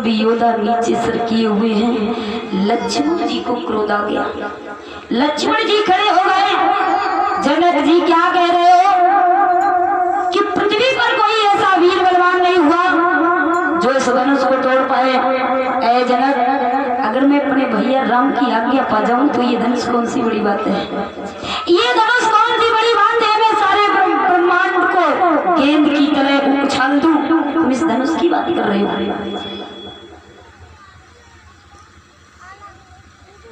तभी योद्धा नीचे सिर किए हुए हैं। लक्ष्मण जी को क्रोध आ गया। लक्ष्मण जी खड़े हो गए। जनक जी क्या कह रहे हो कि पृथ्वी पर कोई ऐसा वीर बलवान नहीं हुआ जो इस धनुष को तोड़ पाए। ऐ जनक, अगर मैं अपने भैया राम की आज्ञा पा जाऊं तो ये धनुष कौन सी बड़ी बात है? ये धनुष कौन सी बड़ी बात है? मैं सारे ब्रह्मांड को गेंद की तरह उछाल दूं। तुम इस धनुष की बात कर रहे हो?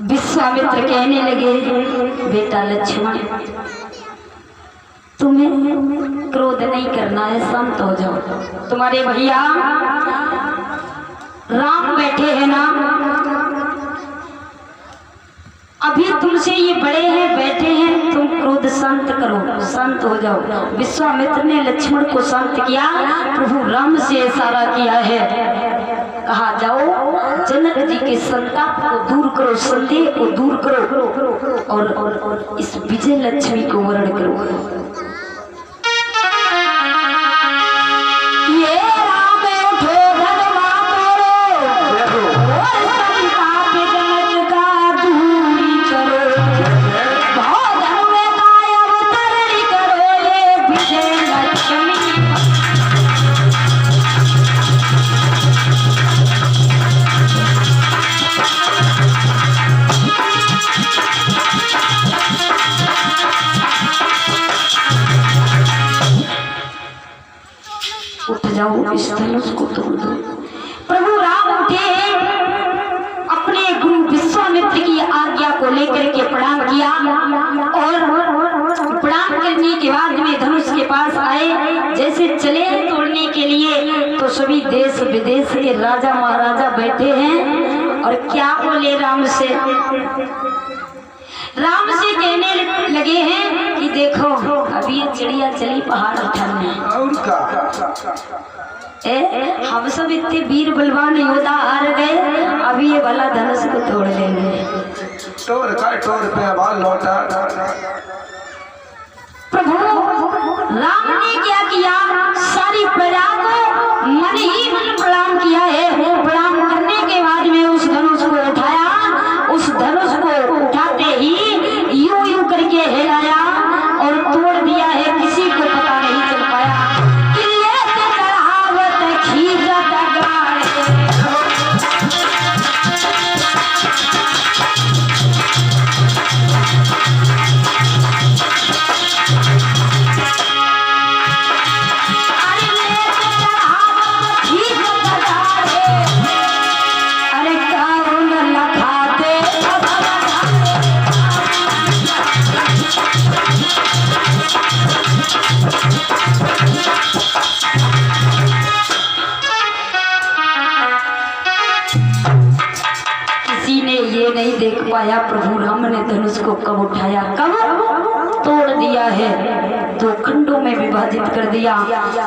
विश्वामित्र कहने लगे, बेटा लक्ष्मण, तुम्हें क्रोध नहीं करना है, शांत हो जाओ। तुम्हारे भैया राम बैठे हैं ना, अभी तुमसे ये बड़े हैं, बैठे हैं, तुम क्रोध शांत करो, शांत हो जाओ। विश्वामित्र ने लक्ष्मण को शांत किया। प्रभु राम से इशारा किया है, कहा जाओ जनक जी के संताप को दूर करो, संदेह को दूर करो और इस विजय लक्ष्मी को वर्ण करो। जाओ इस धनुष को तोड़ दो। प्रभु राम उठे, अपने गुरु विश्वामित्र की आज्ञा को लेकर के प्रणाम किया और प्रणाम करने के बाद में धनुष के पास आए। जैसे चले तोड़ने के लिए तो सभी देश विदेश के राजा महाराजा बैठे हैं और क्या बोले राम से? राम से कहने लगे हैं कि देखो अभी ये चिड़िया चली पहाड़ उठाने, हम सब इतने वीर बलवान योद्धा हार गए, अभी ये भला धनुष को तोड़ लेंगे। प्रभु राम ने क्या किया? सारी प्रजा को मन ही मन प्रणाम किया है। प्रणाम करने के बाद में उस धनुष को उठाया। उस धनुष को उठाते ही यूं यूं करके हिलाया और तोड़ दिया है। किसी को पता नहीं चल पाया। नहीं देख पाया प्रभु राम ने धनुष को कब उठाया, कब तोड़ दिया है, दो खंडों में विभाजित कर दिया।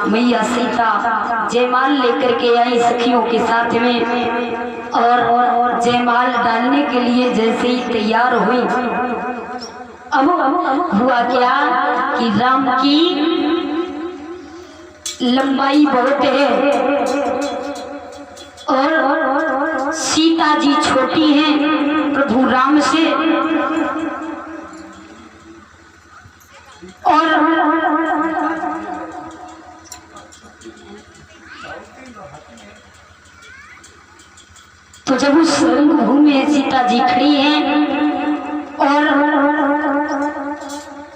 मैया सीता जयमाल लेकर के आई सखियों के साथ में और जयमाल डालने के लिए जैसे ही तैयार हुई, अब हुआ क्या कि राम की लंबाई बहुत है और सीता जी छोटी हैं प्रभु राम से, और तो जब उस रंगभूमि में सीता जी खड़ी हैं और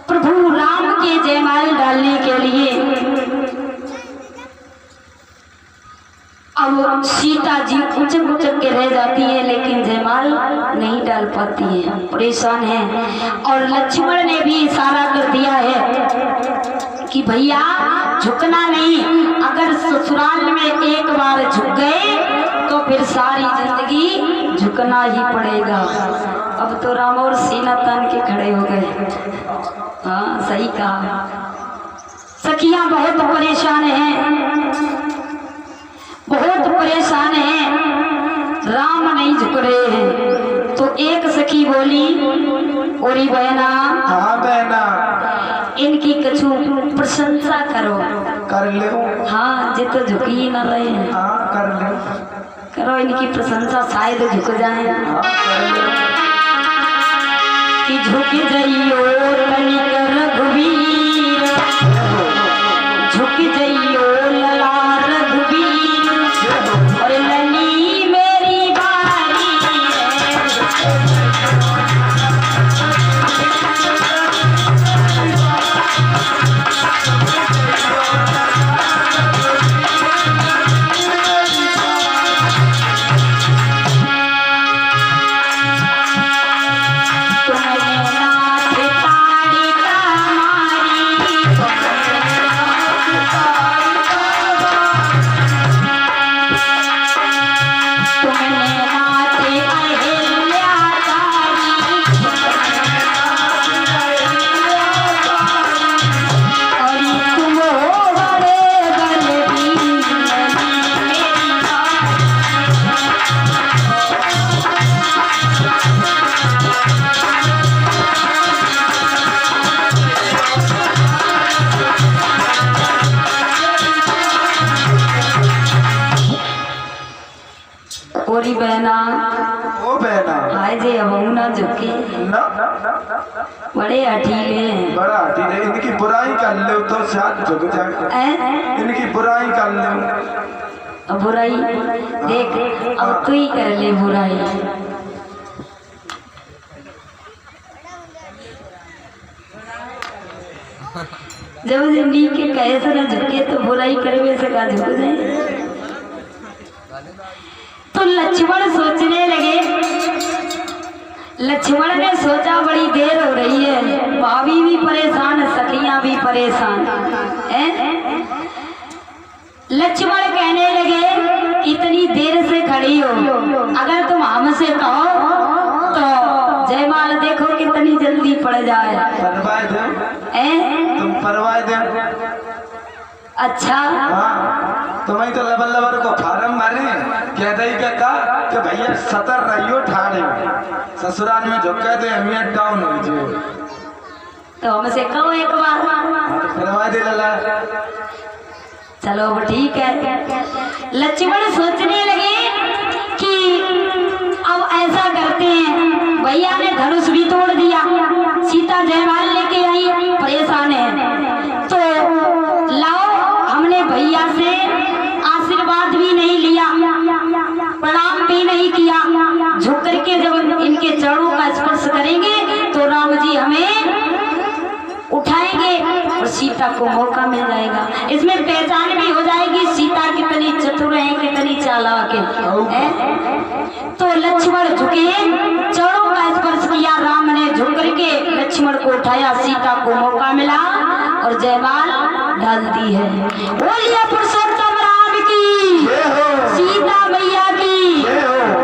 प्रभु राम के जयमाल डालने के लिए अब सीता जी उचक उचक के रह जाती है, लेकिन जयमाल नहीं डाल पाती है, परेशान है। और लक्ष्मण ने भी इशारा कर दिया है कि भैया झुकना नहीं, अगर ससुराल में एक बार झुक गए तो फिर सारी जिंदगी झुकना ही पड़ेगा। अब तो राम और सीना तान के खड़े हो गए। हाँ सही कहा। सखियां बहुत परेशान हैं, बहुत परेशान हैं, राम नहीं झुक रहे हैं। तो एक सखी बोली, ओरी बहना, हाँ बहना, इनकी कछु प्रशंसा करो। कर ले। हाँ जे तो झुकी ही न रहे हैं। हाँ कर ले। करो इनकी प्रशंसा शायद झुक जाए कि झुक जाइयो तनिक रघुवीर, झुक जाइयो लला रघुवीर, और लली मेरी बारी है। ओरी बहना ओ बहना हाय जे अब ना झुके ना बड़े हठीले हैं। बड़ा हठीले, इनकी बुराई कर लो तो शायद झुक जाए। इनकी बुराई कर लो। बुराई देख अब तू ही कर ले बुराई। जब जिंदगी के कहे से ना झुके तो बुराई करे से का झुक जाए। तो लक्ष्मण सोचने लगे, लक्ष्मण ने सोचा बड़ी देर हो रही है, भाभी भी परेशान, सखियां भी परेशान। लक्ष्मण कहने लगे इतनी देर से खड़ी हो, अगर तुम हमसे कहो तो जयमाल देखो कितनी जल्दी पड़ जाए। परवाह दो, तुम परवाह दो। अच्छा तुम्हें तो लबर लबर को फार्म मारे कह दई का कि भैया सतर रहियो ठाड़े ससुराल में झुका दे अहमियत डाउन हो जाए तो हमसे कहो एक बार। करवा दे लला। चलो वो ठीक है। लक्ष्मण सोचने लगे कि अब ऐसा करते हैं, भैया ने धनुष भी तोड़ दिया, सीता जयमाल लेके आई, परेशान है, तो लाओ हमने भैया से आशीर्वाद भी नहीं लिया, प्रणाम भी नहीं किया, झुक करके जब इनके चरणों का स्पर्श करेंगे तो राम जी हमें उठाएंगे और सीता को मौका मिल जाएगा। इसमें पहचान भी हो जाएगी सीता कितनी चतुर है, कितनी चालाक है। तो लक्ष्मण झुके, चरणों का स्पर्श किया, राम ने झुक करके लक्ष्मण को उठाया, सीता को मौका मिला और जयमाल डाल दी है। बोलिए पुरुषोत्तम राम की, सीता मैया की।